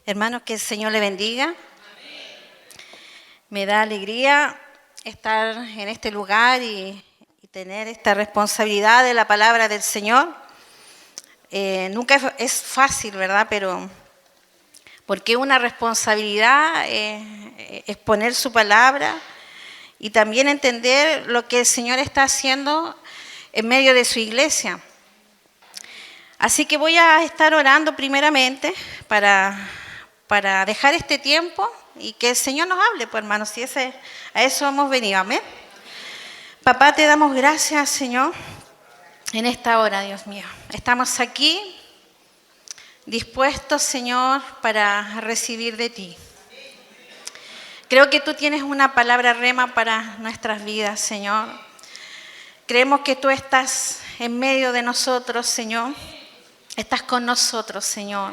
Hermanos, que el Señor le bendiga. Me da alegría estar en este lugar y tener esta responsabilidad de la palabra del Señor. Nunca es fácil, ¿verdad? Pero porque una responsabilidad es poner su palabra y también entender lo que el Señor está haciendo en medio de su iglesia. Así que voy a estar orando primeramente para dejar este tiempo y que el Señor nos hable, pues hermanos, si a eso hemos venido, amén. Papá, te damos gracias, Señor, en esta hora, Dios mío. Estamos aquí dispuestos, Señor, para recibir de ti. Creo que tú tienes una palabra rema para nuestras vidas, Señor. Creemos que tú estás en medio de nosotros, Señor. Estás con nosotros, Señor.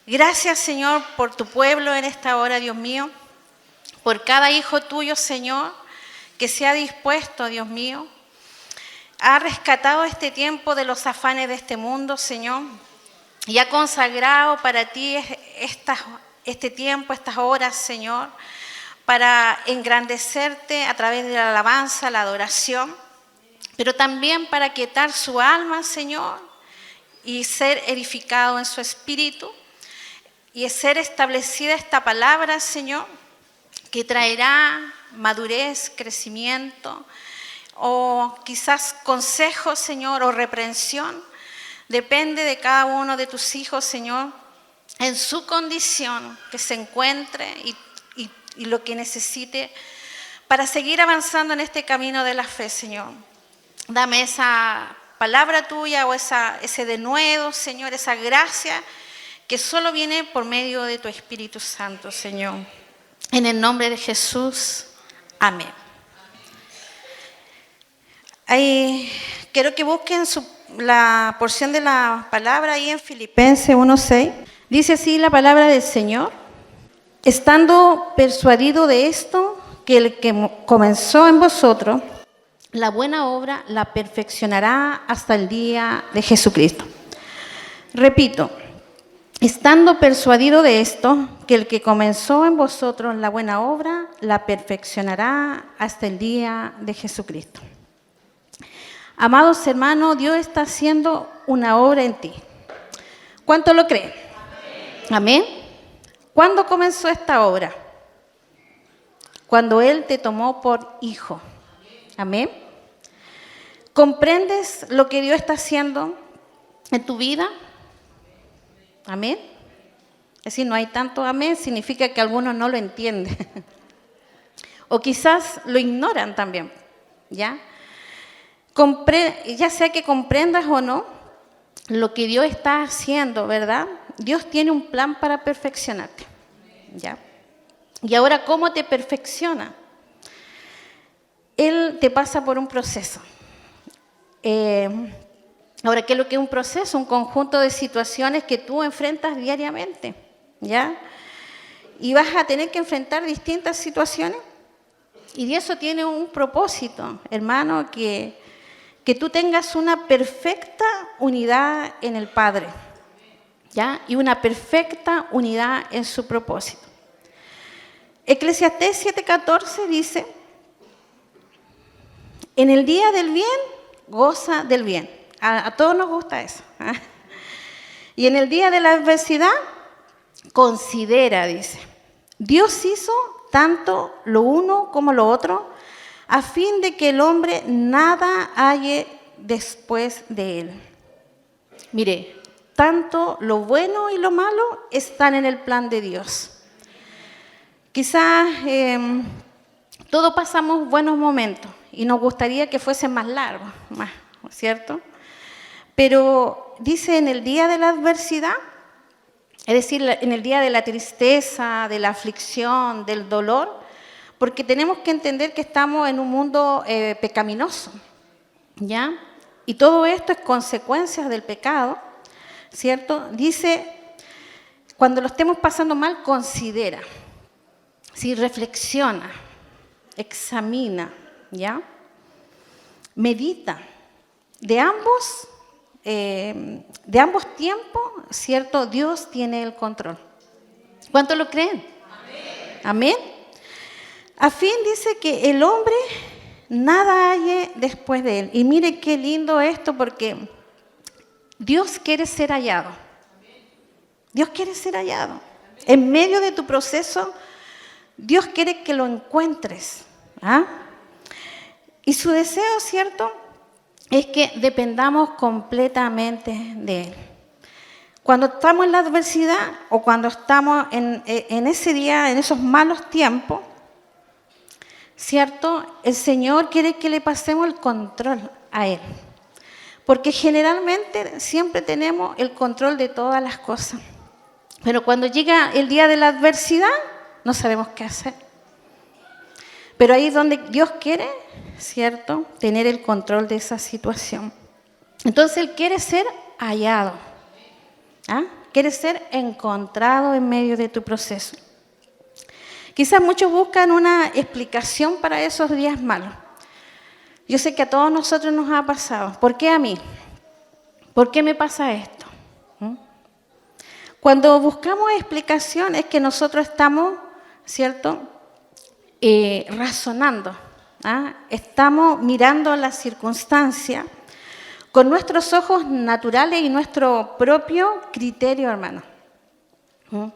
Gracias, Señor, por tu pueblo en esta hora, Dios mío. Por cada hijo tuyo, Señor, que se ha dispuesto, Dios mío. Ha rescatado este tiempo de los afanes de este mundo, Señor. Y ha consagrado para ti este tiempo, estas horas, Señor, para engrandecerte a través de la alabanza, la adoración, pero también para quietar su alma, Señor, y ser edificado en su espíritu, y ser establecida esta palabra, Señor, que traerá madurez, crecimiento, o quizás consejo, Señor, o reprensión. Depende de cada uno de tus hijos, Señor, en su condición que se encuentre y lo que necesite para seguir avanzando en este camino de la fe, Señor. Dame esa palabra tuya o ese denuedo, Señor, esa gracia que solo viene por medio de tu Espíritu Santo, Señor. En el nombre de Jesús, amén. Quiero que busquen la porción de la palabra ahí en Filipenses 1:6. Dice así la palabra del Señor: estando persuadido de esto, que el que comenzó en vosotros la buena obra la perfeccionará hasta el día de Jesucristo. Repito, estando persuadido de esto, que el que comenzó en vosotros la buena obra la perfeccionará hasta el día de Jesucristo. Amados hermanos, Dios está haciendo una obra en ti. ¿Cuánto lo creen? Amén. ¿Cuándo comenzó esta obra? Cuando Él te tomó por hijo. Amén. ¿Comprendes lo que Dios está haciendo en tu vida? Amén. Es decir, no hay tanto amén, significa que algunos no lo entienden. O quizás lo ignoran también, ¿ya? Ya sea que comprendas o no lo que Dios está haciendo, ¿verdad? Dios tiene un plan para perfeccionarte, ¿ya? Y ahora, ¿cómo te perfecciona? Él te pasa por un proceso. Ahora, ¿qué es lo que es un proceso? Un conjunto de situaciones que tú enfrentas diariamente, ¿ya? Y vas a tener que enfrentar distintas situaciones. Y eso tiene un propósito, hermano, que tú tengas una perfecta unidad en el Padre, ¿ya? Y una perfecta unidad en su propósito. Eclesiastés 7:14 dice: en el día del bien, goza del bien. A todos nos gusta eso, ¿eh? Y en el día de la adversidad, considera, dice. Dios hizo tanto lo uno como lo otro, a fin de que el hombre nada halle después de él. Mire, tanto lo bueno y lo malo están en el plan de Dios. Quizás todos pasamos buenos momentos y nos gustaría que fuesen más largos, más, ¿cierto? Pero dice en el día de la adversidad, es decir, en el día de la tristeza, de la aflicción, del dolor, porque tenemos que entender que estamos en un mundo pecaminoso, ¿ya? Y todo esto es consecuencia del pecado, ¿cierto? Dice, cuando lo estemos pasando mal, considera, ¿sí? Reflexiona, examina, ¿ya? Medita. De ambos tiempos, ¿cierto? Dios tiene el control, ¿Cuánto lo creen? Amén. A fin dice que el hombre nada halle después de él. Y mire qué lindo esto, porque Dios quiere ser hallado. Dios quiere ser hallado. En medio de tu proceso, Dios quiere que lo encuentres. ¿Ah? Y su deseo, ¿cierto?, es que dependamos completamente de Él. Cuando estamos en la adversidad o cuando estamos en ese día, en esos malos tiempos, ¿cierto?, el Señor quiere que le pasemos el control a Él. Porque generalmente siempre tenemos el control de todas las cosas. Pero cuando llega el día de la adversidad, no sabemos qué hacer. Pero ahí es donde Dios quiere, ¿cierto?, tener el control de esa situación. Entonces Él quiere ser hallado. ¿Ah? Quiere ser encontrado en medio de tu proceso. Quizás muchos buscan una explicación para esos días malos. Yo sé que a todos nosotros nos ha pasado. ¿Por qué a mí? ¿Por qué me pasa esto? Cuando buscamos explicación es que nosotros estamos, ¿cierto?, razonando. ¿Ah? Estamos mirando las circunstancias con nuestros ojos naturales y nuestro propio criterio, hermano.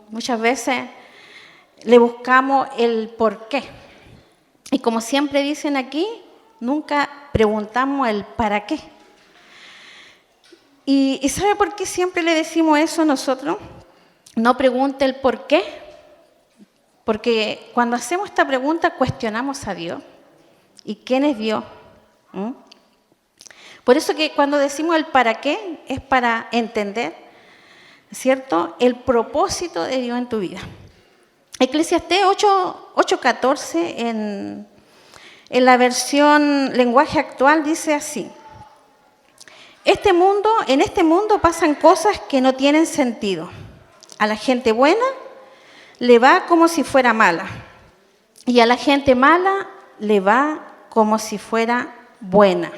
Muchas veces le buscamos el por qué. Y como siempre dicen aquí, nunca preguntamos el para qué. ¿Y sabe por qué siempre le decimos eso nosotros? No pregunte el por qué, porque cuando hacemos esta pregunta cuestionamos a Dios. ¿Y quién es Dios? Por eso que cuando decimos el para qué es para entender, ¿cierto?, el propósito de Dios en tu vida. Eclesiastés 8:14 en la versión lenguaje actual dice así: en este mundo pasan cosas que no tienen sentido. A la gente buena le va como si fuera mala, y a la gente mala le va como si fuera buena.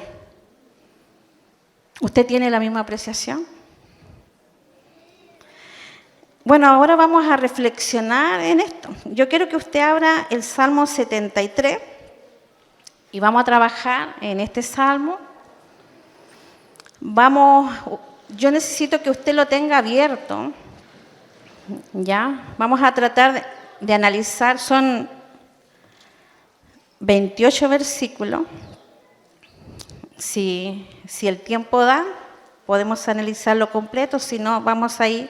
¿Usted tiene la misma apreciación? Bueno, ahora vamos a reflexionar en esto. Yo quiero que usted abra el Salmo 73 y vamos a trabajar en este Salmo. Yo necesito que usted lo tenga abierto. ¿Ya? Vamos a tratar de analizar, son 28 versículos. Si el tiempo da, podemos analizarlo completo, si no, vamos a ir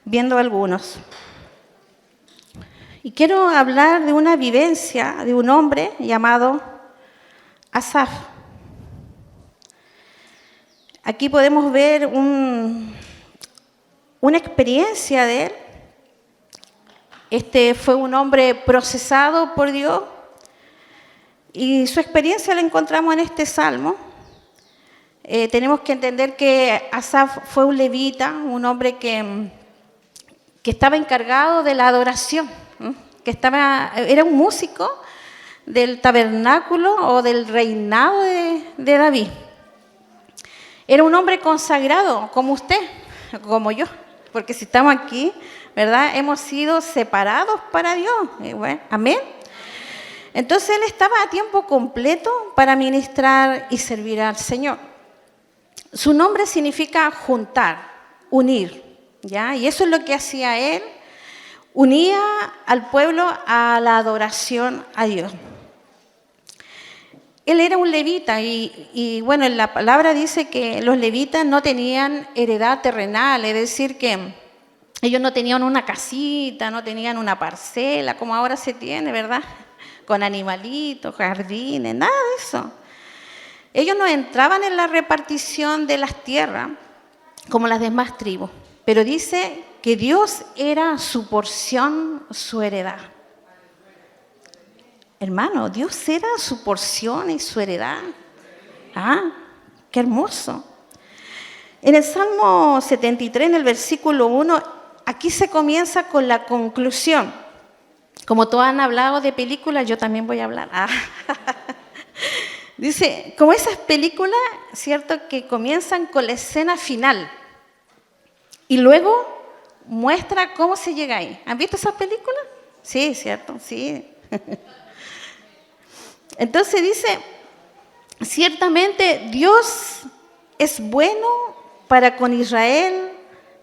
viendo algunos. Y quiero hablar de una vivencia de un hombre llamado Asaf. Aquí podemos ver una experiencia de él. Este fue un hombre procesado por Dios y su experiencia la encontramos en este salmo. Tenemos que entender que Asaf fue un levita, un hombre que estaba encargado de la adoración, era un músico del tabernáculo o del reinado de David. Era un hombre consagrado, como usted, como yo, porque si estamos aquí, ¿verdad?, hemos sido separados para Dios. Bueno, amén. Entonces él estaba a tiempo completo para ministrar y servir al Señor. Su nombre significa juntar, unir, ¿ya? Y eso es lo que hacía él, unía al pueblo a la adoración a Dios. Él era un levita y bueno, en la palabra dice que los levitas no tenían heredad terrenal, es decir, que ellos no tenían una casita, no tenían una parcela, como ahora se tiene, ¿verdad?, con animalitos, jardines, nada de eso. Ellos no entraban en la repartición de las tierras como las demás tribus, pero dice que Dios era su porción, su heredad. Hermano, Dios era su porción y su heredad. ¡Ah, qué hermoso! En el Salmo 73, en el versículo 1, aquí se comienza con la conclusión. Como todos han hablado de películas, yo también voy a hablar. Dice, como esas películas, ¿cierto?, que comienzan con la escena final y luego muestra cómo se llega ahí. ¿Han visto esas películas? Sí, ¿cierto? Sí. Entonces dice, ciertamente Dios es bueno para con Israel,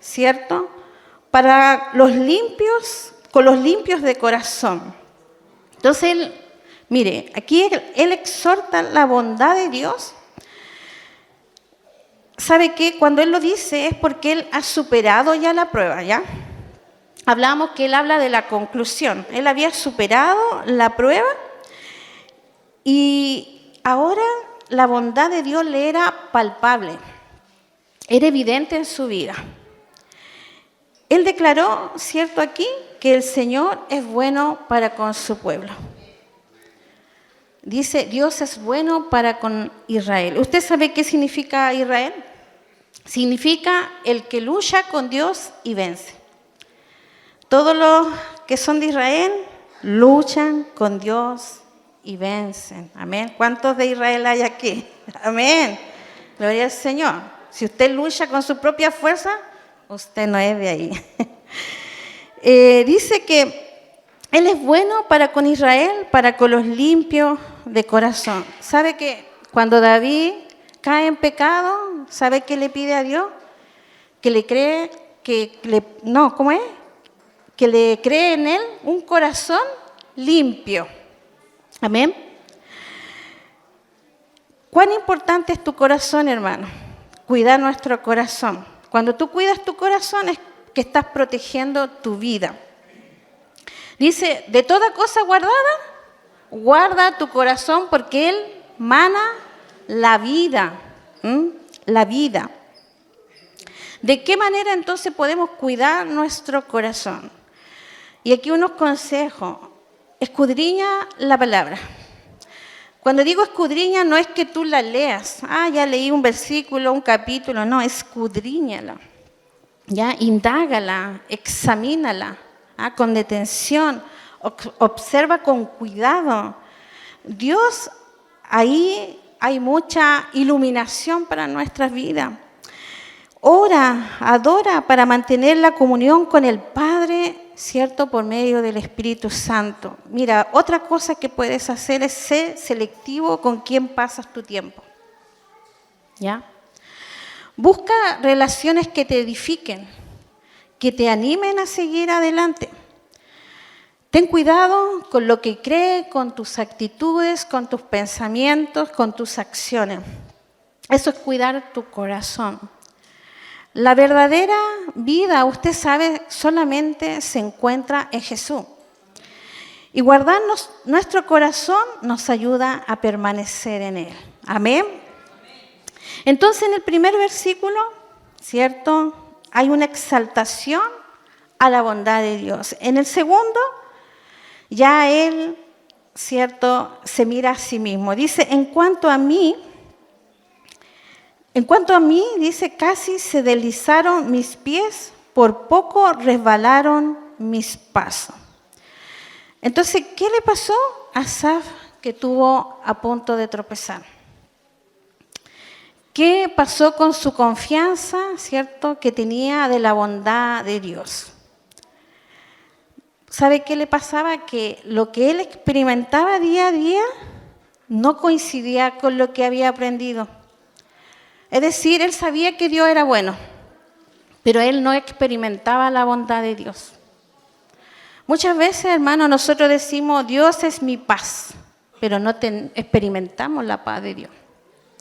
¿cierto? Para los limpios, con los limpios de corazón. Entonces él, mire, aquí él exhorta la bondad de Dios. ¿Sabe qué? Cuando él lo dice es porque él ha superado ya la prueba, ¿ya? Hablábamos que él habla de la conclusión. Él había superado la prueba y ahora la bondad de Dios le era palpable, era evidente en su vida. Él declaró, ¿cierto aquí?, que el Señor es bueno para con su pueblo. Dice, Dios es bueno para con Israel. ¿Usted sabe qué significa Israel? Significa el que lucha con Dios y vence. Todos los que son de Israel luchan con Dios y vencen. Amén. ¿Cuántos de Israel hay aquí? Amén. Gloria al Señor. Si usted lucha con su propia fuerza, usted no es de ahí. Dice que Él es bueno para con Israel, para con los limpios de corazón. ¿Sabe que cuando David cae en pecado, sabe qué le pide a Dios? Que le cree, que le cree en Él un corazón limpio. Amén. ¿Cuán importante es tu corazón, hermano? Cuidar nuestro corazón. Cuando tú cuidas tu corazón es que estás protegiendo tu vida. Dice, de toda cosa guardada, guarda tu corazón porque Él mana la vida. La vida. ¿De qué manera entonces podemos cuidar nuestro corazón? Y aquí unos consejos. Escudriña la palabra. Cuando digo escudriña no es que tú la leas. Ya leí un versículo, un capítulo. No, escudriñala. Ya, indágala, examínala, con detención, observa con cuidado. Dios, ahí hay mucha iluminación para nuestras vidas. Ora, adora para mantener la comunión con el Padre, ¿cierto? Por medio del Espíritu Santo. Mira, otra cosa que puedes hacer es ser selectivo con quién pasas tu tiempo. ¿Ya? Busca relaciones que te edifiquen, que te animen a seguir adelante. Ten cuidado con lo que crees, con tus actitudes, con tus pensamientos, con tus acciones. Eso es cuidar tu corazón. La verdadera vida, usted sabe, solamente se encuentra en Jesús. Y guardarnos nuestro corazón nos ayuda a permanecer en Él. Amén. Entonces, en el primer versículo, ¿cierto?, hay una exaltación a la bondad de Dios. En el segundo, ya Él, ¿cierto?, se mira a sí mismo. Dice, en cuanto a mí, dice, casi se deslizaron mis pies, por poco resbalaron mis pasos. Entonces, ¿qué le pasó a Asaf que estuvo a punto de tropezar? ¿Qué pasó con su confianza, cierto, que tenía de la bondad de Dios? ¿Sabe qué le pasaba? Que lo que él experimentaba día a día no coincidía con lo que había aprendido. Es decir, él sabía que Dios era bueno, pero él no experimentaba la bondad de Dios. Muchas veces, hermanos, nosotros decimos, Dios es mi paz, pero no experimentamos la paz de Dios.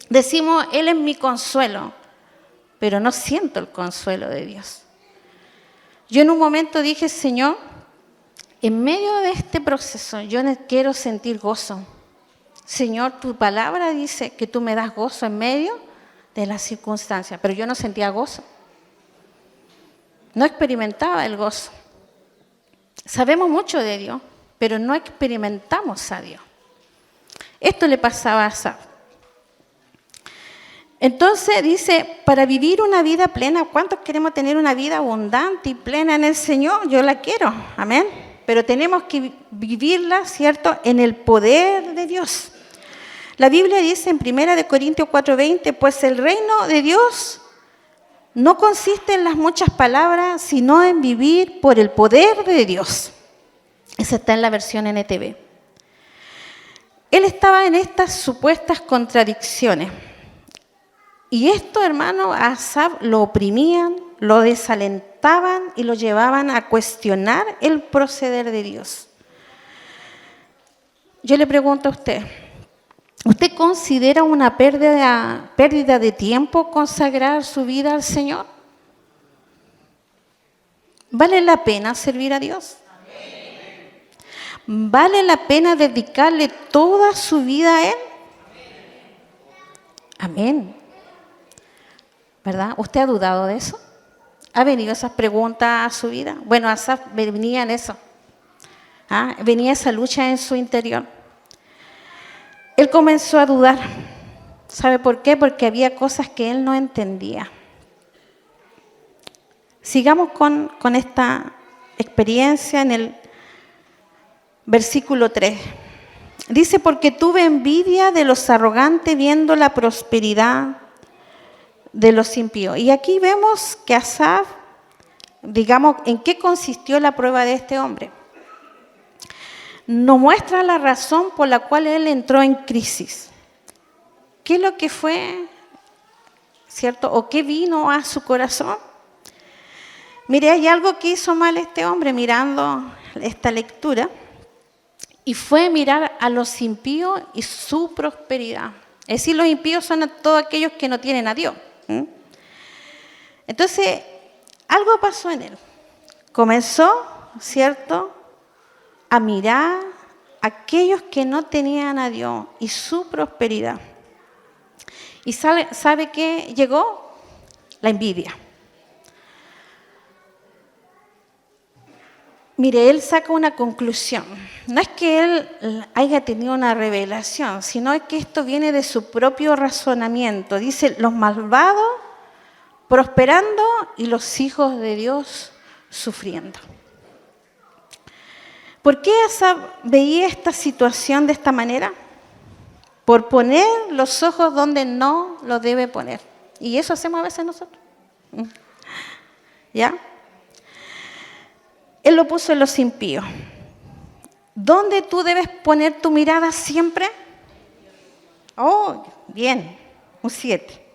Decimos, Él es mi consuelo, pero no siento el consuelo de Dios. Yo en un momento dije, Señor, en medio de este proceso yo quiero sentir gozo. Señor, tu palabra dice que tú me das gozo en medio de las circunstancias, pero yo no sentía gozo. No experimentaba el gozo. Sabemos mucho de Dios, pero no experimentamos a Dios. Esto le pasaba a Asaf. Entonces dice, para vivir una vida plena, ¿cuántos queremos tener una vida abundante y plena en el Señor? Yo la quiero, amén. Pero tenemos que vivirla, ¿cierto?, en el poder de Dios. La Biblia dice en 1 Corintios 4:20, pues el reino de Dios no consiste en las muchas palabras, sino en vivir por el poder de Dios. Esa está en la versión NTV. Él estaba en estas supuestas contradicciones. Y esto, hermano, a Asaf lo oprimían, lo desalentaban y lo llevaban a cuestionar el proceder de Dios. Yo le pregunto a usted, ¿usted considera una pérdida de tiempo consagrar su vida al Señor? ¿Vale la pena servir a Dios? ¿Vale la pena dedicarle toda su vida a Él? Amén. ¿Verdad? ¿Usted ha dudado de eso? ¿Ha venido esas preguntas a su vida? Bueno, Asaf venía en eso. Venía esa lucha en su interior. Él comenzó a dudar. ¿Sabe por qué? Porque había cosas que él no entendía. Sigamos con esta experiencia en el versículo 3. Dice, porque tuve envidia de los arrogantes viendo la prosperidad de los impíos. Y aquí vemos que Asaf, digamos, ¿en qué consistió la prueba de este hombre? Nos muestra la razón por la cual él entró en crisis. ¿Qué es lo que fue, cierto? ¿O qué vino a su corazón? Mire, hay algo que hizo mal este hombre mirando esta lectura, y fue mirar a los impíos y su prosperidad. Es decir, los impíos son todos aquellos que no tienen a Dios. Entonces, algo pasó en él. Comenzó, ¿cierto?, a mirar a aquellos que no tenían a Dios y su prosperidad. ¿Y sabe qué llegó? La envidia. Mire, él saca una conclusión. No es que él haya tenido una revelación, sino es que esto viene de su propio razonamiento. Dice, los malvados prosperando y los hijos de Dios sufriendo. ¿Por qué Asaf veía esta situación de esta manera? Por poner los ojos donde no lo debe poner. Y eso hacemos a veces nosotros. ¿Ya? Él lo puso en los impíos. ¿Dónde tú debes poner tu mirada siempre? Oh, bien, un 7.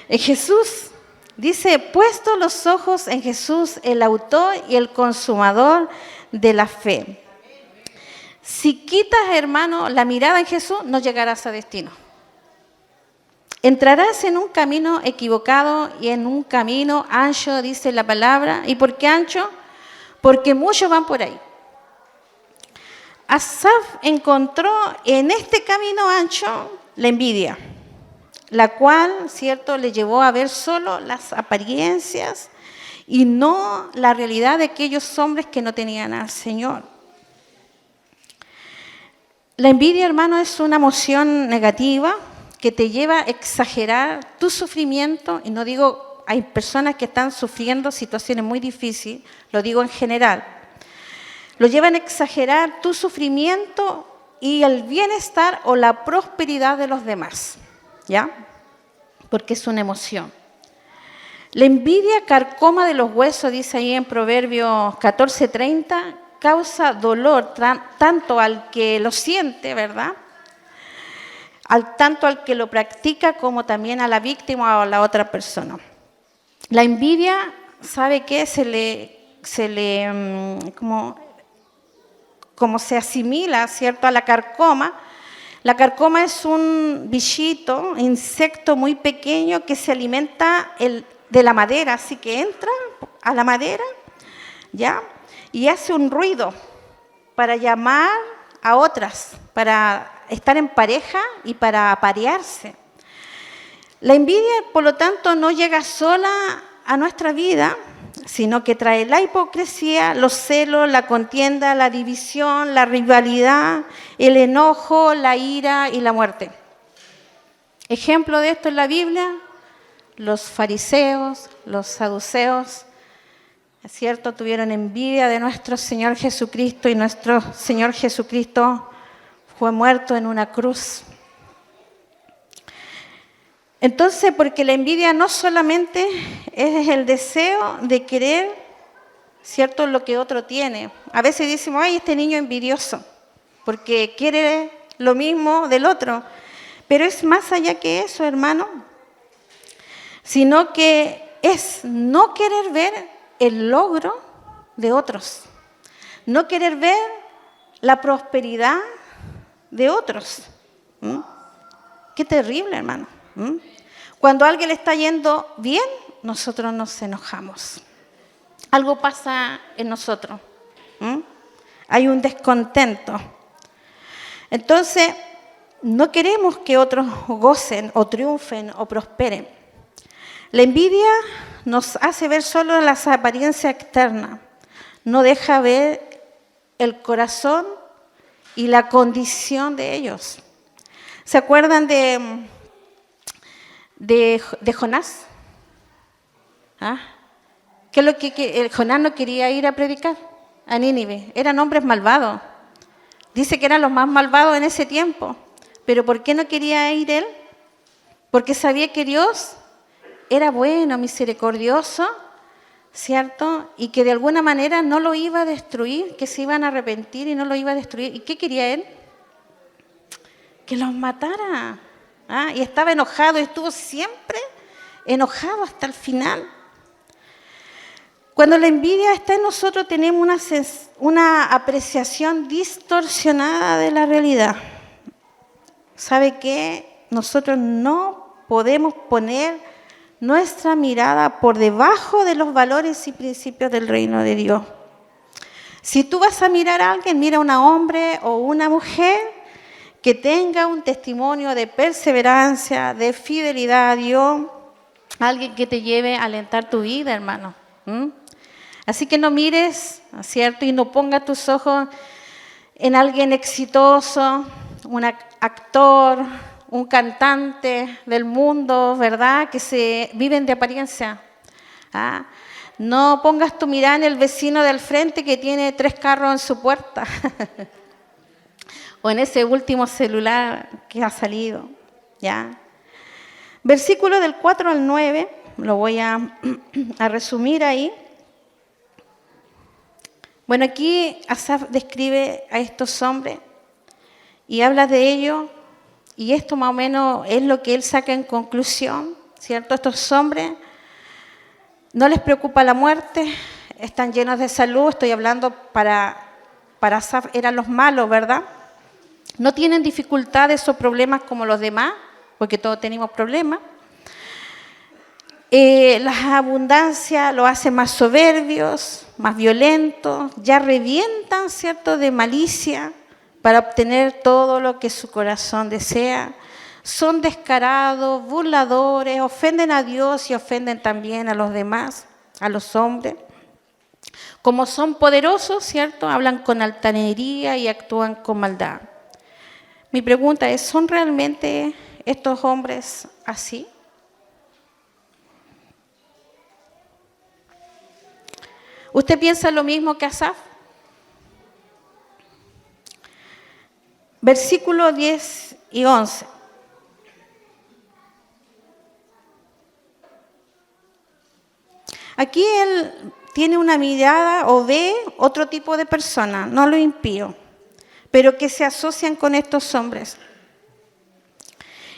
En Jesús. Dice, puesto los ojos en Jesús, el autor y el consumador de la fe. Si quitas, hermano, la mirada en Jesús, no llegarás a destino. Entrarás en un camino equivocado y en un camino ancho, dice la palabra. ¿Y por qué ancho? Porque muchos van por ahí. Asaf encontró en este camino ancho la envidia, la cual, cierto, le llevó a ver solo las apariencias y no la realidad de aquellos hombres que no tenían al Señor. La envidia, hermano, es una emoción negativa que te lleva a exagerar tu sufrimiento, y no digo, hay personas que están sufriendo situaciones muy difíciles, lo digo en general. Lo llevan a exagerar tu sufrimiento y el bienestar o la prosperidad de los demás, ¿ya? Porque es una emoción. La envidia carcoma de los huesos, dice ahí en Proverbios 14:30, causa dolor tanto al que lo siente, ¿verdad? Tanto al que lo practica como también a la víctima o a la otra persona. La envidia, ¿sabe qué? Como se asimila, ¿cierto?, a la carcoma. La carcoma es un bichito, insecto muy pequeño que se alimenta de la madera, así que entra a la madera, ¿ya? Y hace un ruido para llamar a otras, para estar en pareja y para aparearse. La envidia, por lo tanto, no llega sola a nuestra vida, sino que trae la hipocresía, los celos, la contienda, la división, la rivalidad, el enojo, la ira y la muerte. Ejemplo de esto en la Biblia, los fariseos, los saduceos, ¿es cierto?, tuvieron envidia de nuestro Señor Jesucristo, y nuestro Señor Jesucristo fue muerto en una cruz. Entonces, porque la envidia no solamente es el deseo de querer, ¿cierto?, lo que otro tiene. A veces decimos, ay, este niño envidioso, porque quiere lo mismo del otro. Pero es más allá que eso, hermano, sino que es no querer ver el logro de otros, no querer ver la prosperidad de otros. Qué terrible, hermano. Cuando a alguien le está yendo bien, nosotros nos enojamos. Algo pasa en nosotros. Hay un descontento. Entonces, no queremos que otros gocen o triunfen o prosperen. La envidia nos hace ver solo las apariencias externas. No deja ver el corazón y la condición de ellos. ¿Se acuerdan de Jonás? ¿Ah? ¿Qué es lo que Jonás no quería ir a predicar? A Nínive. Eran hombres malvados. Dice que eran los más malvados en ese tiempo. ¿Pero por qué no quería ir él? Porque sabía que Dios era bueno, misericordioso, ¿cierto? Y que de alguna manera no lo iba a destruir, que se iban a arrepentir y no lo iba a destruir. ¿Y qué quería él? Que los matara. Y estaba enojado, estuvo siempre enojado hasta el final. Cuando la envidia está en nosotros, tenemos una apreciación distorsionada de la realidad. ¿Sabe qué? Nosotros no podemos poner nuestra mirada por debajo de los valores y principios del reino de Dios. Si tú vas a mirar a alguien, mira a un hombre o una mujer que tenga un testimonio de perseverancia, de fidelidad a Dios, alguien que te lleve a alentar tu vida, hermano. Así que no mires, ¿cierto? Y no pongas tus ojos en alguien exitoso, un actor, un cantante del mundo, ¿verdad? Que viven de apariencia. No pongas tu mirada en el vecino del frente que tiene 3 carros en su puerta. O en ese último celular que ha salido, ¿ya? Versículo del 4 al 9, lo voy a resumir ahí. Bueno, aquí Asaf describe a estos hombres y habla de ellos, y esto más o menos es lo que él saca en conclusión, ¿cierto? Estos hombres no les preocupa la muerte, están llenos de salud, estoy hablando para Asaf eran los malos, ¿verdad? No tienen dificultades o problemas como los demás, porque todos tenemos problemas. La abundancia los hace más soberbios, más violentos, ya revientan, ¿cierto?, de malicia para obtener todo lo que su corazón desea. Son descarados, burladores, ofenden a Dios y ofenden también a los demás, a los hombres. Como son poderosos, ¿cierto?, hablan con altanería y actúan con maldad. Mi pregunta es, ¿son realmente estos hombres así? ¿Usted piensa lo mismo que Asaf? Versículos 10 y 11. Aquí él tiene una mirada o ve otro tipo de persona, no lo impío, pero que se asocian con estos hombres.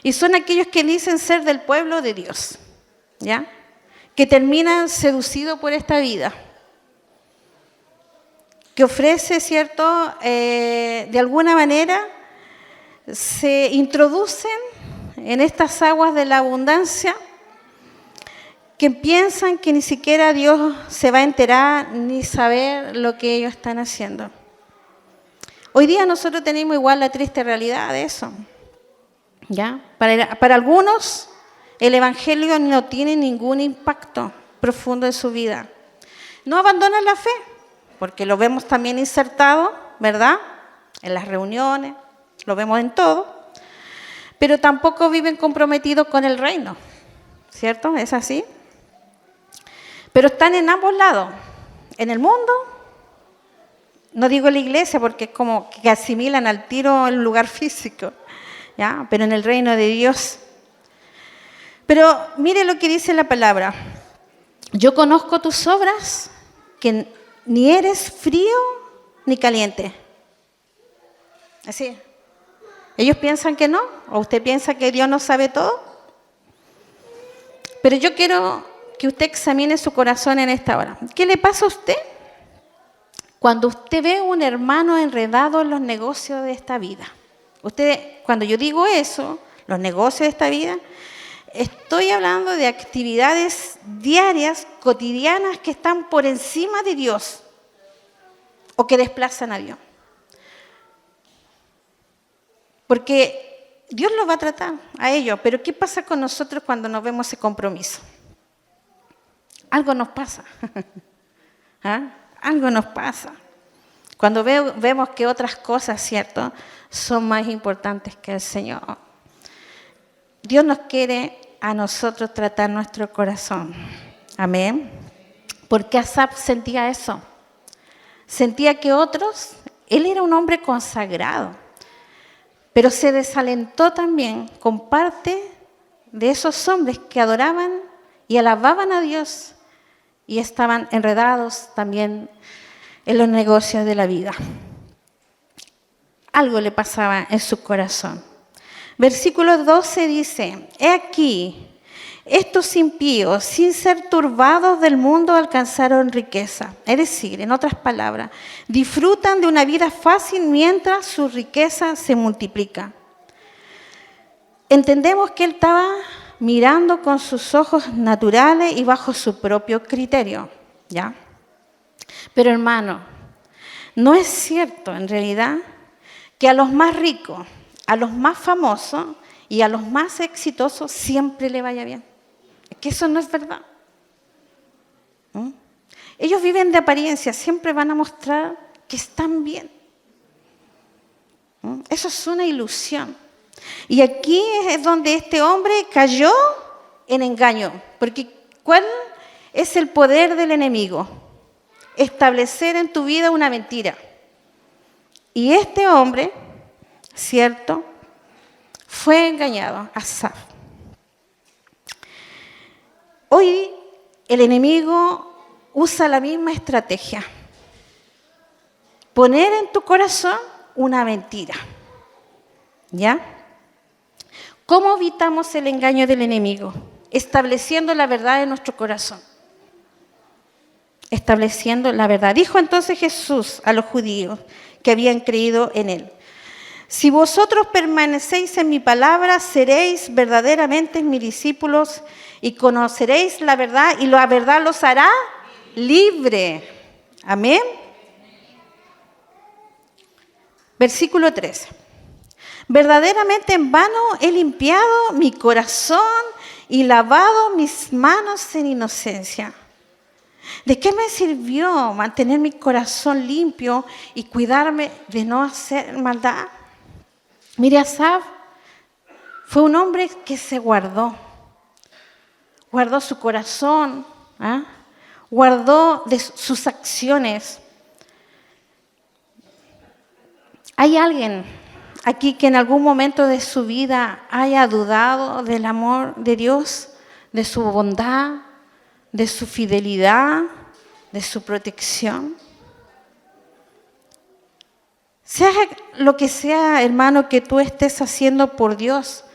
Y son aquellos que dicen ser del pueblo de Dios, ¿ya? Que terminan seducidos por esta vida, que ofrece, ¿cierto? De alguna manera se introducen en estas aguas de la abundancia, que piensan que ni siquiera Dios se va a enterar ni saber lo que ellos están haciendo. Hoy día nosotros tenemos igual la triste realidad de eso, ¿ya? Para algunos el Evangelio no tiene ningún impacto profundo en su vida. No abandonan la fe, porque lo vemos también insertado, ¿verdad?, en las reuniones, lo vemos en todo, pero tampoco viven comprometidos con el reino, ¿cierto? ¿Es así? Pero están en ambos lados, en el mundo, no digo la iglesia porque es como que asimilan al tiro el lugar físico, ¿ya? Pero en el reino de Dios. Pero mire lo que dice la palabra. Yo conozco tus obras, que ni eres frío ni caliente. Así. ¿Ellos piensan que no? ¿O usted piensa que Dios no sabe todo? Pero yo quiero que usted examine su corazón en esta hora. ¿Qué le pasa a usted cuando usted ve a un hermano enredado en los negocios de esta vida? Usted, cuando yo digo eso, los negocios de esta vida, estoy hablando de actividades diarias, cotidianas, que están por encima de Dios o que desplazan a Dios. Porque Dios los va a tratar a ellos, pero ¿qué pasa con nosotros cuando nos vemos ese compromiso? Algo nos pasa. ¿Ah? Algo nos pasa. Cuando vemos que otras cosas, ¿cierto?, son más importantes que el Señor. Dios nos quiere a nosotros tratar nuestro corazón. Amén. Porque Asaf sentía eso. Sentía que otros, él era un hombre consagrado, pero se desalentó también con parte de esos hombres que adoraban y alababan a Dios y estaban enredados también en los negocios de la vida. Algo le pasaba en su corazón. Versículo 12 dice: he aquí, estos impíos, sin ser turbados del mundo, alcanzaron riqueza. Es decir, en otras palabras, disfrutan de una vida fácil mientras su riqueza se multiplica. Entendemos que él estaba mirando con sus ojos naturales y bajo su propio criterio, ¿ya? Pero hermano, no es cierto en realidad que a los más ricos, a los más famosos y a los más exitosos siempre le vaya bien. Es que eso no es verdad. Ellos viven de apariencia, siempre van a mostrar que están bien. Eso es una ilusión. Y aquí es donde este hombre cayó en engaño. Porque ¿cuál es el poder del enemigo? Establecer en tu vida una mentira. Y este hombre, ¿cierto?, fue engañado, Asaf. Hoy el enemigo usa la misma estrategia. Poner en tu corazón una mentira. ¿Ya? ¿Cómo evitamos el engaño del enemigo? Estableciendo la verdad en nuestro corazón. Estableciendo la verdad. Dijo entonces Jesús a los judíos que habían creído en él: si vosotros permanecéis en mi palabra, seréis verdaderamente mis discípulos y conoceréis la verdad, y la verdad los hará libre. Amén. Versículo 3. Verdaderamente en vano he limpiado mi corazón y lavado mis manos en inocencia. ¿De qué me sirvió mantener mi corazón limpio y cuidarme de no hacer maldad? Mire, Asaf fue un hombre que se guardó su corazón, guardó de sus acciones. ¿Hay alguien aquí que en algún momento de su vida haya dudado del amor de Dios, de su bondad, de su fidelidad, de su protección? Sea lo que sea, hermano, que tú estés haciendo por Dios,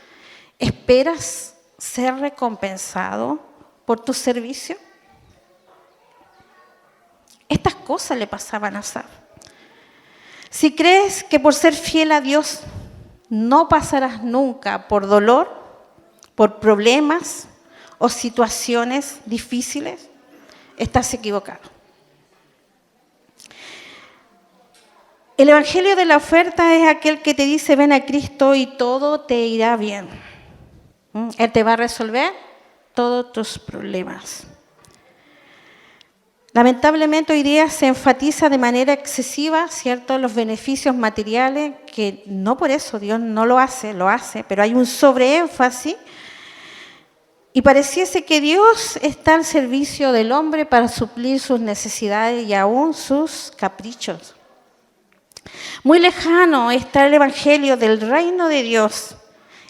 ¿esperas ser recompensado por tu servicio? Estas cosas le pasaban a Asaf. Si crees que por ser fiel a Dios no pasarás nunca por dolor, por problemas o situaciones difíciles, estás equivocado. El evangelio de la oferta es aquel que te dice: ven a Cristo y todo te irá bien. Él te va a resolver todos tus problemas. Lamentablemente hoy día se enfatiza de manera excesiva, ¿cierto?, los beneficios materiales, que no por eso Dios no lo hace, pero hay un sobreénfasis. Y pareciese que Dios está al servicio del hombre para suplir sus necesidades y aún sus caprichos. Muy lejano está el evangelio del reino de Dios,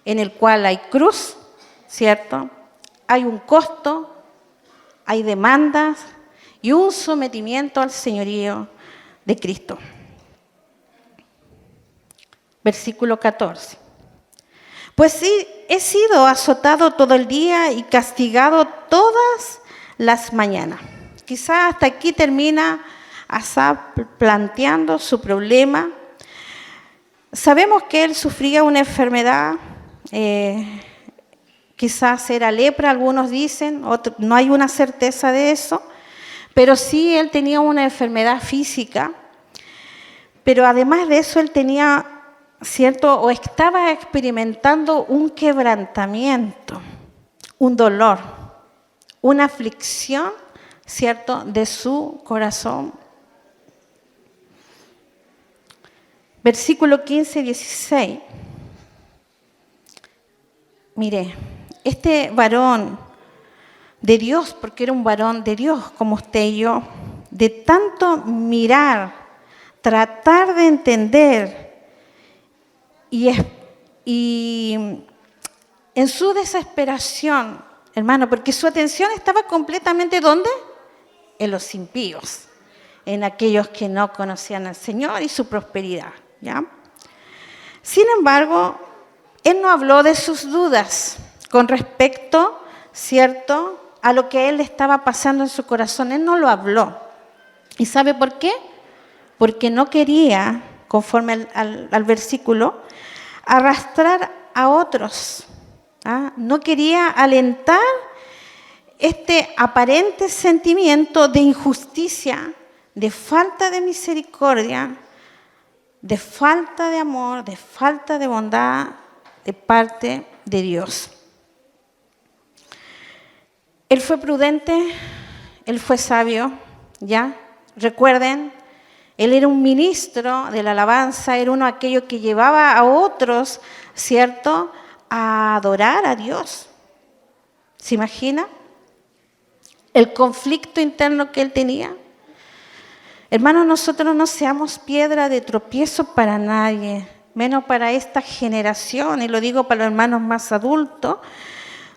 en el cual hay cruz, ¿cierto?, hay un costo, hay demandas y un sometimiento al señorío de Cristo. Versículo 14. Pues sí, he sido azotado todo el día y castigado todas las mañanas. Quizás hasta aquí termina Asaf planteando su problema. Sabemos que él sufría una enfermedad, quizás era lepra, algunos dicen, no hay una certeza de eso, pero sí él tenía una enfermedad física, pero además de eso él tenía, ¿cierto?, o estaba experimentando un quebrantamiento, un dolor, una aflicción, ¿cierto?, de su corazón. Versículo 15 y 16. Mire, este varón de Dios, porque era un varón de Dios como usted y yo, de tanto mirar, tratar de entender y en su desesperación, hermano, porque su atención estaba completamente ¿dónde? En los impíos, en aquellos que no conocían al Señor y su prosperidad, ¿ya? Sin embargo, él no habló de sus dudas con respecto, ¿cierto?, a lo que él estaba pasando en su corazón. Él no lo habló. ¿Y sabe por qué? Porque no quería, conforme al versículo, arrastrar a otros. ¿Ah? No quería alentar este aparente sentimiento de injusticia, de falta de misericordia, de falta de amor, de falta de bondad de parte de Dios. Él fue prudente, él fue sabio, ¿ya? Recuerden, él era un ministro de la alabanza, era uno de aquellos que llevaba a otros, ¿cierto?, a adorar a Dios. ¿Se imagina el conflicto interno que él tenía? Hermanos, nosotros no seamos piedra de tropiezo para nadie, menos para esta generación, y lo digo para los hermanos más adultos,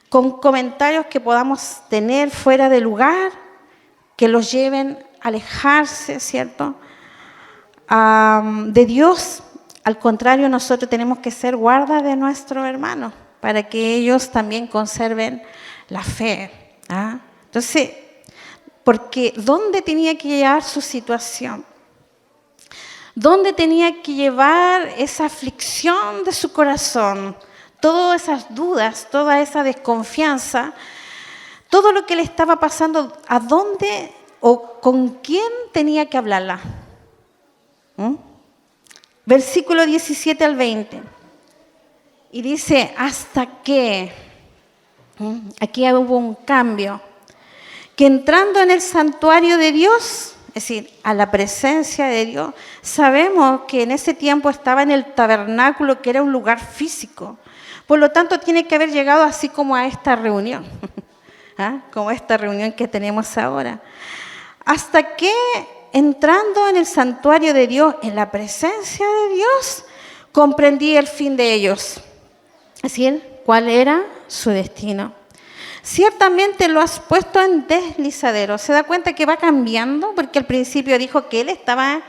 con comentarios que podamos tener fuera de lugar, que los lleven a alejarse, ¿cierto?, de Dios. Al contrario, nosotros tenemos que ser guarda de nuestros hermanos, para que ellos también conserven la fe. ¿Ah? Entonces, porque ¿dónde tenía que llevar su situación? ¿Dónde tenía que llevar esa aflicción de su corazón? Todas esas dudas, toda esa desconfianza, todo lo que le estaba pasando, ¿a dónde o con quién tenía que hablarla? Versículo 17 al 20. Y dice, hasta que, aquí hubo un cambio, que entrando en el santuario de Dios, es decir, a la presencia de Dios, sabemos que en ese tiempo estaba en el tabernáculo, que era un lugar físico. Por lo tanto, tiene que haber llegado así como a esta reunión, ¿ah? Como esta reunión que tenemos ahora. Hasta que, entrando en el santuario de Dios, en la presencia de Dios, comprendí el fin de ellos. Es decir, cuál era su destino. Ciertamente lo has puesto en deslizadero. ¿Se da cuenta que va cambiando? Porque al principio dijo que él estaba,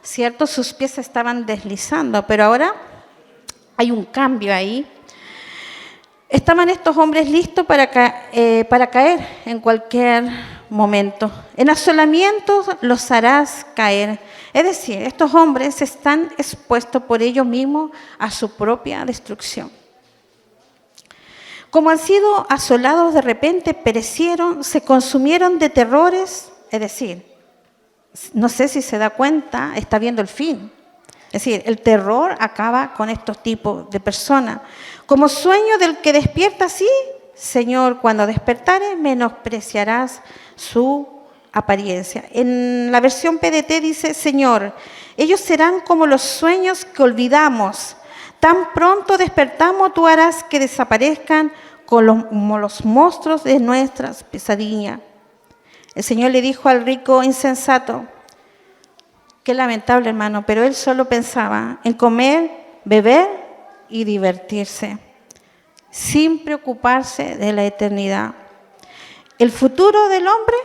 ¿cierto? Sus pies estaban deslizando, pero ahora hay un cambio ahí. Estaban estos hombres listos para caer en cualquier momento. En asolamientos los harás caer. Es decir, estos hombres están expuestos por ellos mismos a su propia destrucción. Como han sido asolados de repente, perecieron, se consumieron de terrores. Es decir, no sé si se da cuenta, está viendo el fin. Es decir, el terror acaba con estos tipos de personas. Como sueño del que despierta así, Señor, cuando despertares, menospreciarás su apariencia. En la versión PDT dice, Señor, ellos serán como los sueños que olvidamos. Tan pronto despertamos, tú harás que desaparezcan como los monstruos de nuestras pesadillas. El Señor le dijo al rico insensato, qué lamentable, hermano, pero él solo pensaba en comer, beber y divertirse, sin preocuparse de la eternidad. El futuro del hombre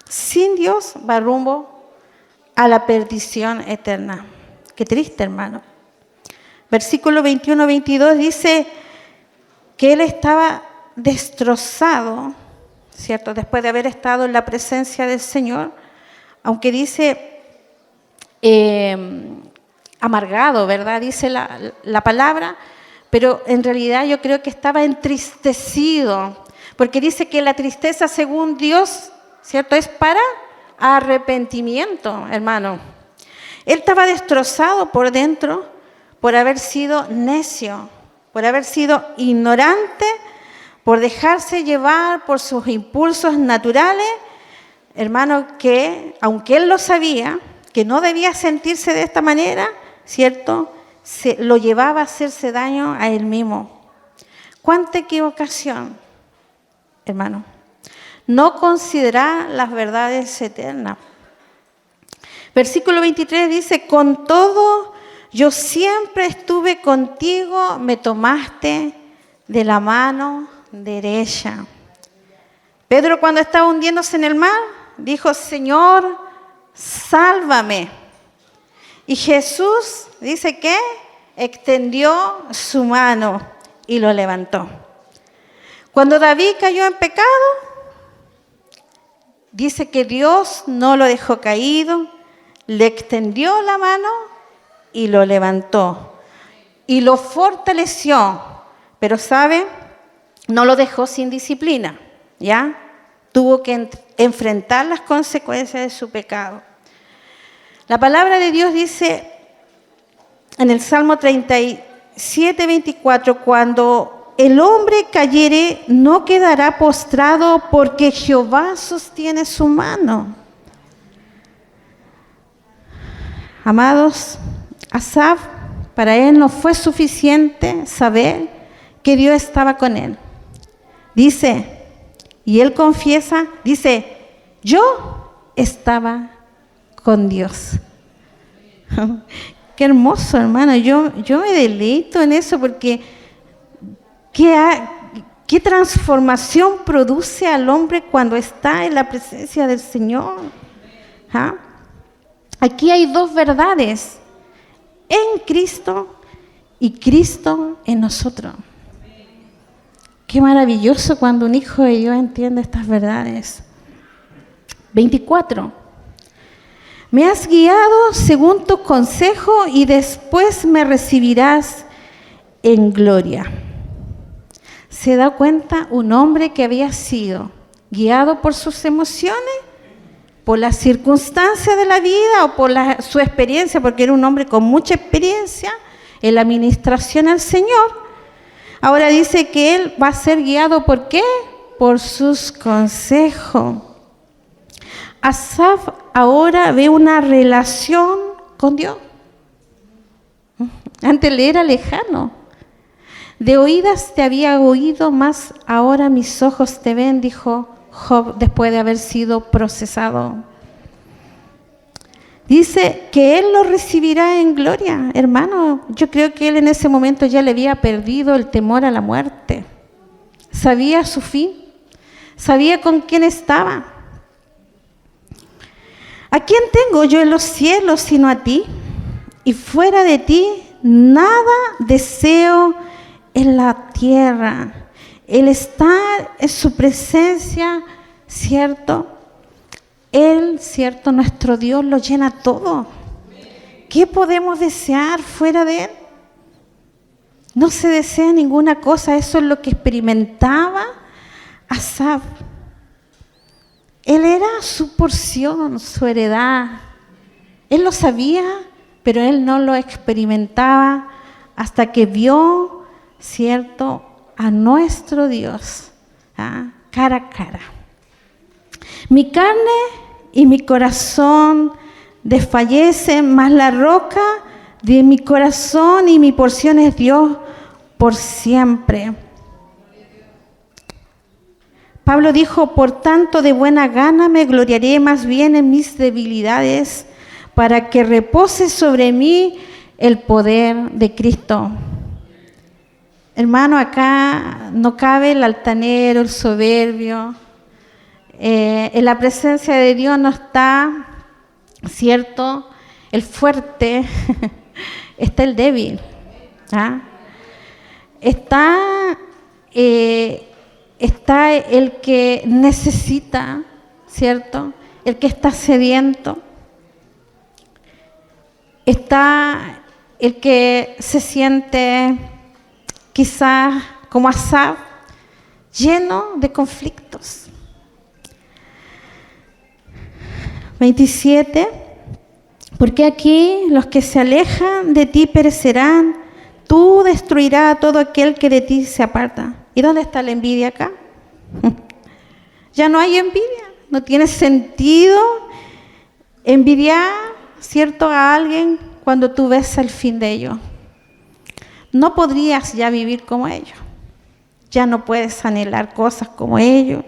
sin Dios va rumbo a la perdición eterna. Qué triste, hermano. Versículo 21-22 dice que él estaba destrozado, ¿cierto? Después de haber estado en la presencia del Señor, aunque dice amargado, ¿verdad? Dice la palabra, pero en realidad yo creo que estaba entristecido, porque dice que la tristeza según Dios, ¿cierto? Es para arrepentimiento, hermano. Él estaba destrozado por dentro por haber sido necio, por haber sido ignorante, por dejarse llevar por sus impulsos naturales, hermano, que aunque él lo sabía, que no debía sentirse de esta manera, ¿cierto? Lo llevaba a hacerse daño a él mismo. ¿Cuánta equivocación, hermano? No considerar las verdades eternas. Versículo 23 dice, con todo, yo siempre estuve contigo, me tomaste de la mano derecha. Pedro, cuando estaba hundiéndose en el mar, dijo, Señor, sálvame. Y Jesús, dice que extendió su mano y lo levantó. Cuando David cayó en pecado, dice que Dios no lo dejó caído, le extendió la mano y lo levantó. Y lo fortaleció. Pero, ¿sabe? No lo dejó sin disciplina, ¿ya? Tuvo que enfrentar las consecuencias de su pecado. La palabra de Dios dice en el Salmo 37, 24, cuando el hombre cayere, no quedará postrado porque Jehová sostiene su mano. Amados, Asaf, para él no fue suficiente saber que Dios estaba con él. Dice, y él confiesa, dice, yo estaba con Dios. Qué hermoso, hermano. Yo me deleito en eso porque qué transformación produce al hombre cuando está en la presencia del Señor. ¿Ah? Aquí hay dos verdades, en Cristo y Cristo en nosotros. Qué maravilloso cuando un hijo de Dios entiende estas verdades. 24. Me has guiado según tu consejo y después me recibirás en gloria. ¿Se da cuenta? Un hombre que había sido guiado por sus emociones, por las circunstancias de la vida o por su experiencia, porque era un hombre con mucha experiencia en la administración al Señor. Ahora dice que él va a ser guiado, ¿por qué? Por sus consejos. Asaf ahora ve una relación con Dios. Antes le era lejano. De oídas te había oído, mas ahora mis ojos te ven, dijo Job después de haber sido procesado. Dice que él lo recibirá en gloria. Hermano, yo creo que él en ese momento ya le había perdido el temor a la muerte. Sabía su fin, sabía con quién estaba. ¿A quién tengo yo en los cielos sino a ti? Y fuera de ti nada deseo en la tierra. El estar en su presencia, ¿cierto? Él, ¿cierto? Nuestro Dios lo llena todo. ¿Qué podemos desear fuera de Él? No se desea ninguna cosa. Eso es lo que experimentaba Asaf. Él era su porción, su heredad. Él lo sabía, pero él no lo experimentaba hasta que vio, ¿cierto?, a nuestro Dios, cara a cara. Mi carne y mi corazón desfallecen, mas la roca de mi corazón y mi porción es Dios por siempre. Pablo dijo, por tanto de buena gana me gloriaré más bien en mis debilidades, para que repose sobre mí el poder de Cristo. Hermano, acá no cabe el altanero, el soberbio, en la presencia de Dios no está, ¿cierto?, el fuerte, está el débil. ¿Ah? Está el que necesita, ¿cierto?, el que está sediento. Está el que se siente quizás como Asaf, lleno de conflictos. 27. Porque aquí los que se alejan de ti perecerán, tú destruirás a todo aquel que de ti se aparta. ¿Y dónde está la envidia acá? Ya no hay envidia, no tiene sentido envidiar, ¿cierto?, a alguien cuando tú ves el fin de ellos. No podrías ya vivir como ellos, ya no puedes anhelar cosas como ellos.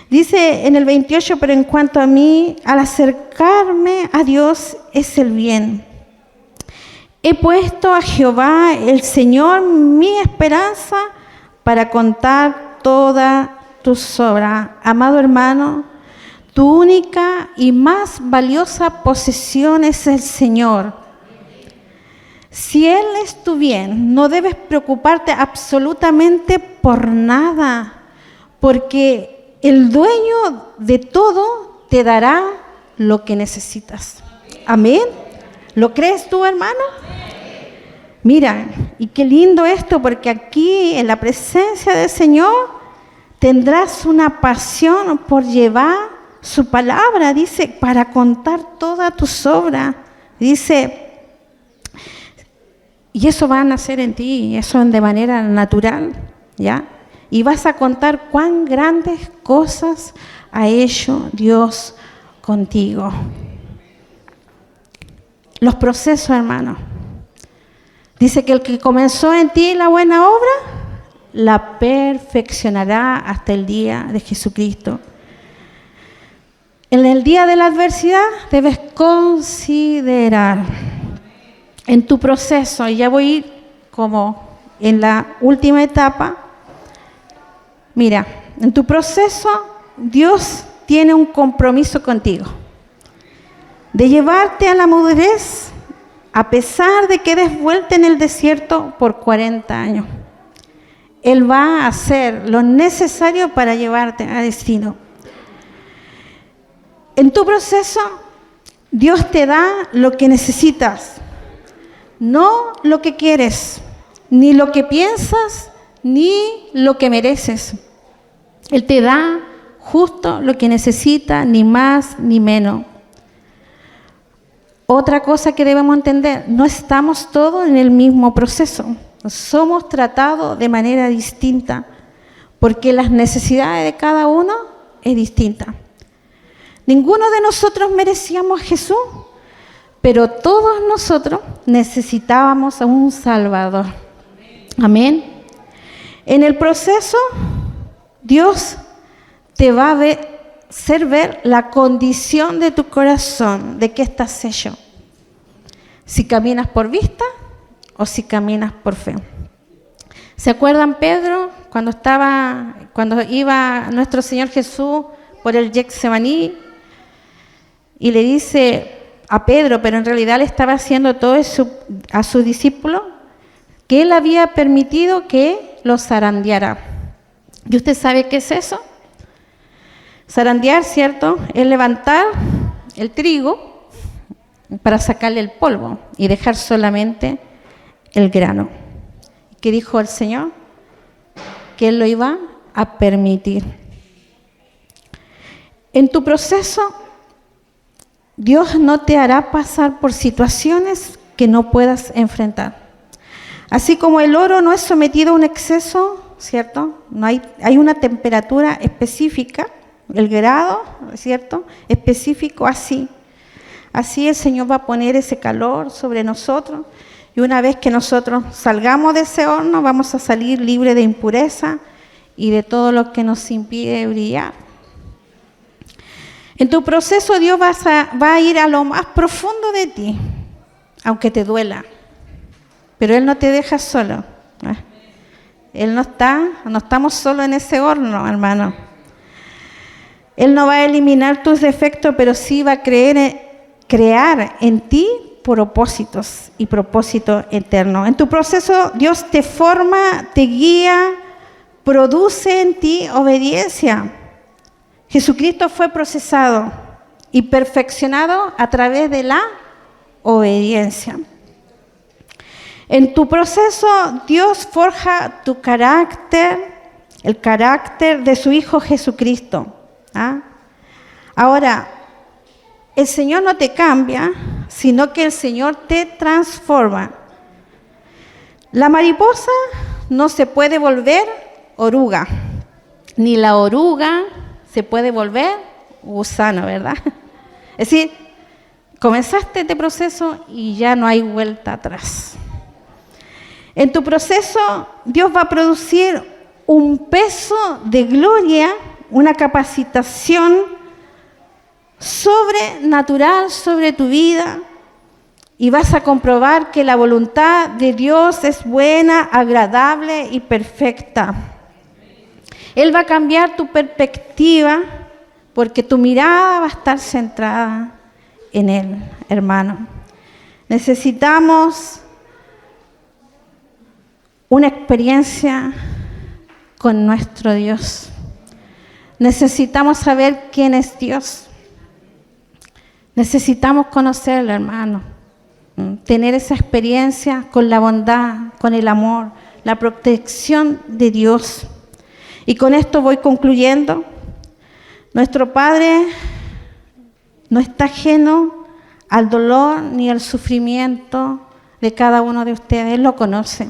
Dice en el 28, pero en cuanto a mí, al acercarme a Dios es el bien. He puesto a Jehová, el Señor, mi esperanza para contar toda tu obra. Amado hermano, tu única y más valiosa posesión es el Señor. Si Él es tu bien, no debes preocuparte absolutamente por nada, porque el dueño de todo te dará lo que necesitas. Amén. ¿Lo crees tú, hermano? Mira, y qué lindo esto, porque aquí en la presencia del Señor tendrás una pasión por llevar su palabra, dice, para contar toda tu obra. Dice, y eso va a nacer en ti, eso de manera natural, ¿ya? Y vas a contar cuán grandes cosas ha hecho Dios contigo. Los procesos, hermano. Dice que el que comenzó en ti la buena obra, la perfeccionará hasta el día de Jesucristo. En el día de la adversidad debes considerar en tu proceso, y ya voy a ir como en la última etapa. Mira, en tu proceso Dios tiene un compromiso contigo de llevarte a la madurez a pesar de que des vuelta en el desierto por 40 años. Él va a hacer lo necesario para llevarte a destino. En tu proceso Dios te da lo que necesitas, no lo que quieres, ni lo que piensas, ni lo que mereces. Él te da justo lo que necesita, ni más ni menos. Otra cosa que debemos entender, no estamos todos en el mismo proceso. Somos tratados de manera distinta, porque las necesidades de cada uno es distinta. Ninguno de nosotros merecíamos a Jesús, pero todos nosotros necesitábamos a un Salvador. Amén. En el proceso, Dios te va a hacer ver la condición de tu corazón, de qué estás hecho. Si caminas por vista o si caminas por fe. ¿Se acuerdan Pedro cuando iba nuestro Señor Jesús por el Getsemaní y le dice a Pedro, pero en realidad le estaba haciendo todo eso a sus discípulos, que él había permitido que los zarandeara? ¿Y usted sabe qué es eso? Zarandear, ¿cierto? Es levantar el trigo para sacarle el polvo y dejar solamente el grano. ¿Qué dijo el Señor? Que Él lo iba a permitir. En tu proceso, Dios no te hará pasar por situaciones que no puedas enfrentar. Así como el oro no es sometido a un exceso, ¿cierto? No hay una temperatura específica, el grado, ¿cierto?, específico, así el Señor va a poner ese calor sobre nosotros, y una vez que nosotros salgamos de ese horno, vamos a salir libres de impureza y de todo lo que nos impide brillar. En tu proceso Dios va a ir a lo más profundo de ti, aunque te duela, pero Él no te deja solo. Él no estamos solo en ese horno, hermano. Él no va a eliminar tus defectos, pero sí va a crear en ti propósitos y propósito eterno. En tu proceso, Dios te forma, te guía, produce en ti obediencia. Jesucristo fue procesado y perfeccionado a través de la obediencia. En tu proceso, Dios forja tu carácter, el carácter de su Hijo Jesucristo. ¿Ah? Ahora, el Señor no te cambia, sino que el Señor te transforma. La mariposa no se puede volver oruga, ni la oruga se puede volver gusano, ¿verdad? Es decir, comenzaste este proceso y ya no hay vuelta atrás. En tu proceso, Dios va a producir un peso de gloria, una capacitación sobrenatural sobre tu vida, y vas a comprobar que la voluntad de Dios es buena, agradable y perfecta. Él va a cambiar tu perspectiva porque tu mirada va a estar centrada en Él, hermano. Necesitamos una experiencia con nuestro Dios. Necesitamos saber quién es Dios. Necesitamos conocerlo, hermano. Tener esa experiencia con la bondad, con el amor, la protección de Dios. Y con esto voy concluyendo. Nuestro Padre no está ajeno al dolor ni al sufrimiento de cada uno de ustedes. Él lo conoce.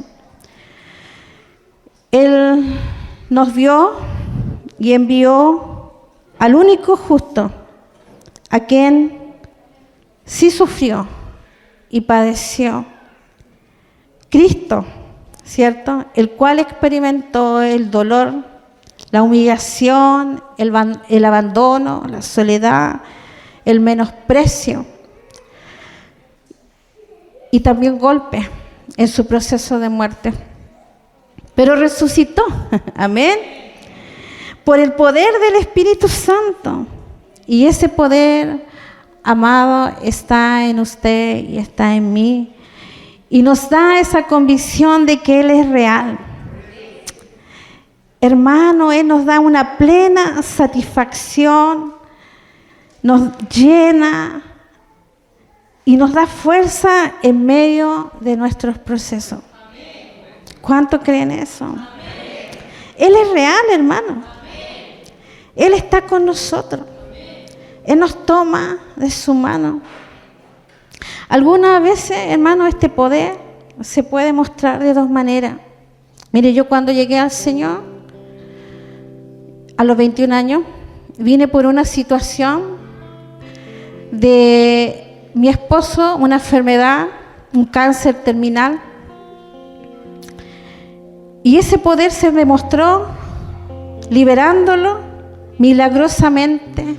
Él nos vio y envió al único justo, a quien sí sufrió y padeció. Cristo, ¿cierto? El cual experimentó el dolor, la humillación, el abandono, la soledad, el menosprecio y también golpes en su proceso de muerte. Pero resucitó, amén, por el poder del Espíritu Santo. Y ese poder, amado, está en usted y está en mí. Y nos da esa convicción de que Él es real. Hermano, Él nos da una plena satisfacción, nos llena y nos da fuerza en medio de nuestros procesos. ¿Cuánto creen eso? Amén. Él es real, hermano. Amén. Él está con nosotros. Amén. Él nos toma de su mano. Algunas veces, hermano, este poder se puede mostrar de dos maneras. Mire, yo cuando llegué al Señor, a los 21 años, vine por una situación de mi esposo, una enfermedad, un cáncer terminal. Y ese poder se demostró liberándolo milagrosamente.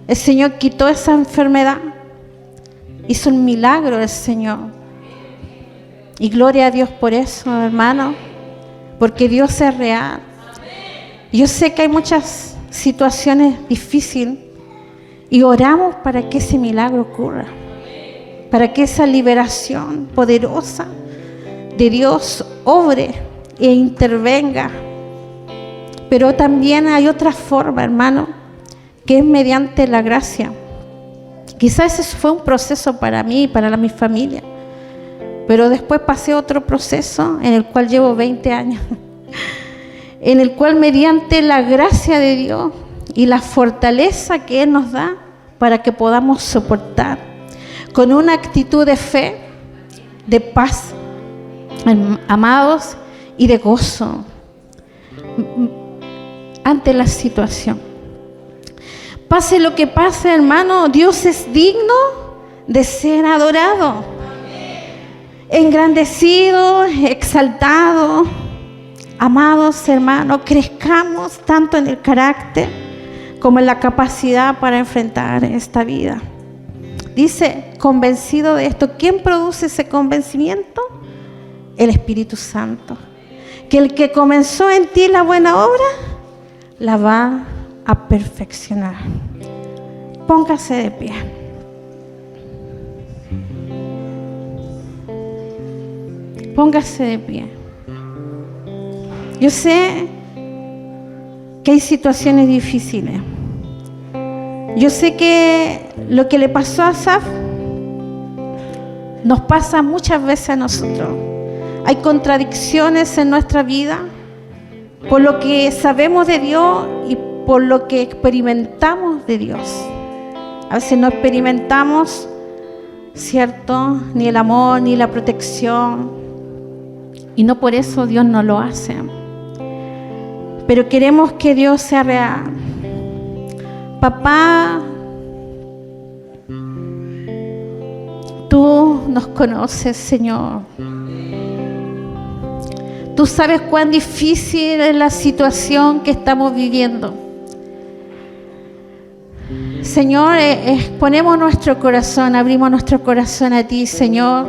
El Señor quitó esa enfermedad. Hizo un milagro el Señor. Y gloria a Dios por eso, hermano. Porque Dios es real. Yo sé que hay muchas situaciones difíciles. Y oramos para que ese milagro ocurra. Para que esa liberación poderosa de Dios obre e intervenga. Pero también hay otra forma, hermano, que es mediante la gracia. Quizás ese fue un proceso para mí y para mi familia, pero después pasé otro proceso en el cual llevo 20 años, en el cual mediante la gracia de Dios y la fortaleza que Él nos da para que podamos soportar con una actitud de fe, de paz, amados, y de gozo ante la situación. Pase lo que pase, hermano, Dios es digno de ser adorado, engrandecido, exaltado. Amados hermanos, crezcamos tanto en el carácter como en la capacidad para enfrentar esta vida. Dice, convencido de esto. ¿Quién produce ese convencimiento? El Espíritu Santo. Que el que comenzó en ti la buena obra, la va a perfeccionar. Póngase de pie. Póngase de pie. Yo sé que hay situaciones difíciles. Yo sé que lo que le pasó a Asaf nos pasa muchas veces a nosotros. Hay contradicciones en nuestra vida por lo que sabemos de Dios y por lo que experimentamos de Dios. A veces no experimentamos, ¿cierto?, ni el amor, ni la protección. Y no por eso Dios no lo hace. Pero queremos que Dios sea real. Papá, tú nos conoces, Señor. Tú sabes cuán difícil es la situación que estamos viviendo. Señor, exponemos nuestro corazón, abrimos nuestro corazón a ti, Señor.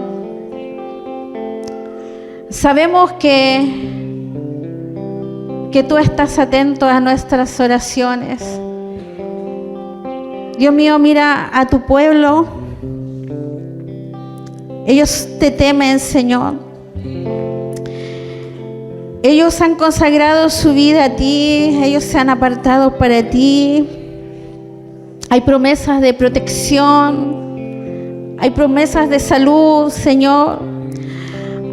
Sabemos que tú estás atento a nuestras oraciones. Dios mío, mira a tu pueblo. Ellos te temen, Señor. Ellos han consagrado su vida a ti. Ellos se han apartado para ti. Hay promesas de protección. Hay promesas de salud, Señor.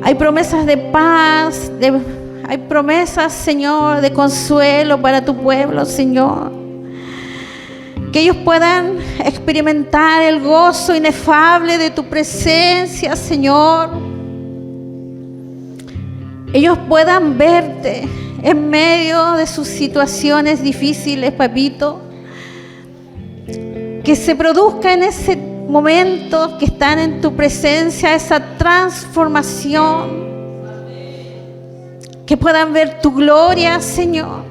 Hay promesas de paz. Hay promesas, Señor, de consuelo para tu pueblo, Señor. Que ellos puedan experimentar el gozo inefable de tu presencia, Señor. Ellos puedan verte en medio de sus situaciones difíciles, papito. Que se produzca en ese momento que están en tu presencia esa transformación. Que puedan ver tu gloria, Señor.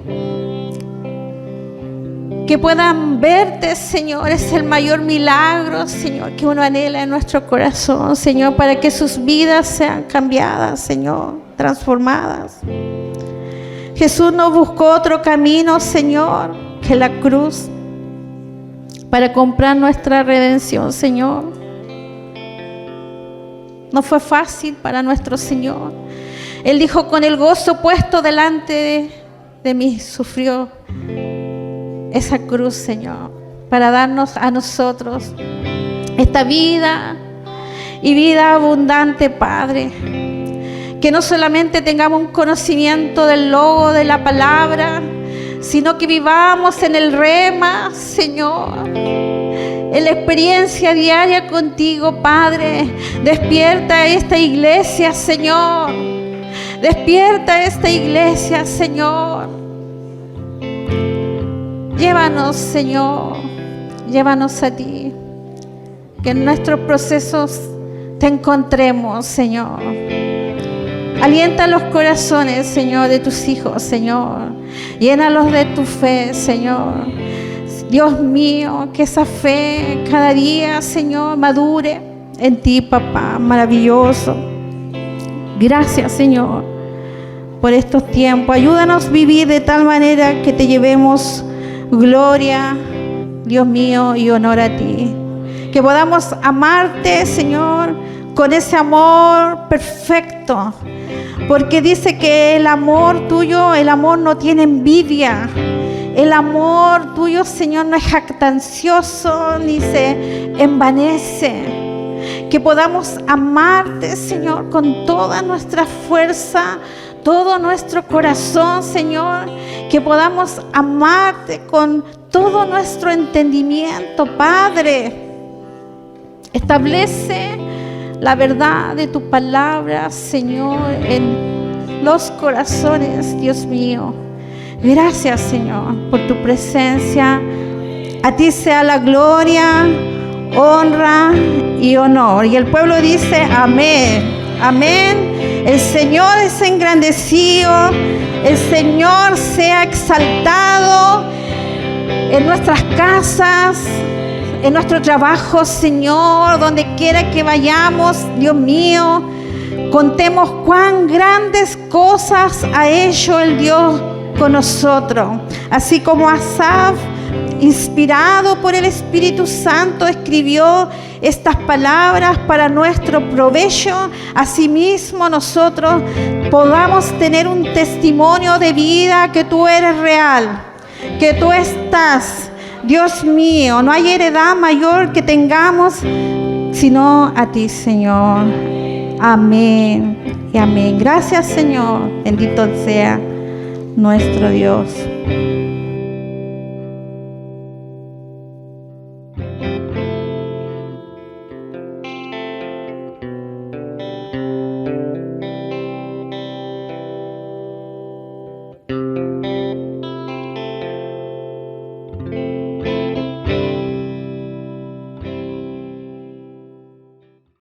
Que puedan verte, Señor, es el mayor milagro, Señor, que uno anhela en nuestro corazón, Señor, para que sus vidas sean cambiadas, Señor, transformadas. Jesús no buscó otro camino, Señor, que la cruz para comprar nuestra redención, Señor. No fue fácil para nuestro Señor. Él dijo, con el gozo puesto delante de mí, sufrió esa cruz, Señor, para darnos a nosotros esta vida y vida abundante, Padre. Que no solamente tengamos un conocimiento del logo de la palabra, sino que vivamos en el rema, Señor, en la experiencia diaria contigo, Padre. Despierta esta iglesia, Señor. Despierta esta iglesia, Señor. Llévanos, Señor, llévanos a ti. Que en nuestros procesos te encontremos, Señor. Alienta los corazones, Señor, de tus hijos, Señor. Llénalos de tu fe, Señor. Dios mío, que esa fe cada día, Señor, madure en ti, papá, maravilloso. Gracias, Señor, por estos tiempos. Ayúdanos a vivir de tal manera que te llevemos gloria, Dios mío, y honor a ti. Que podamos amarte, Señor, con ese amor perfecto. Porque dice que el amor tuyo, el amor no tiene envidia. El amor tuyo, Señor, no es jactancioso ni se envanece. Que podamos amarte, Señor, con toda nuestra fuerza, todo nuestro corazón, Señor. Que podamos amarte con todo nuestro entendimiento, Padre. Establece la verdad de tu palabra, Señor, en los corazones, Dios mío. Gracias, Señor, por tu presencia. A ti sea la gloria, honra y honor. Y el pueblo dice amén, amén. El Señor es engrandecido, el Señor sea exaltado en nuestras casas, en nuestro trabajo, Señor, donde quiera que vayamos, Dios mío. Contemos cuán grandes cosas ha hecho el Dios con nosotros. Así como Asaf, inspirado por el Espíritu Santo, escribió estas palabras para nuestro provecho, asimismo nosotros podamos tener un testimonio de vida, que tú eres real, que tú estás. Dios mío, no hay heredad mayor que tengamos sino a ti, Señor. Amén y amén. Gracias, Señor. Bendito sea nuestro Dios.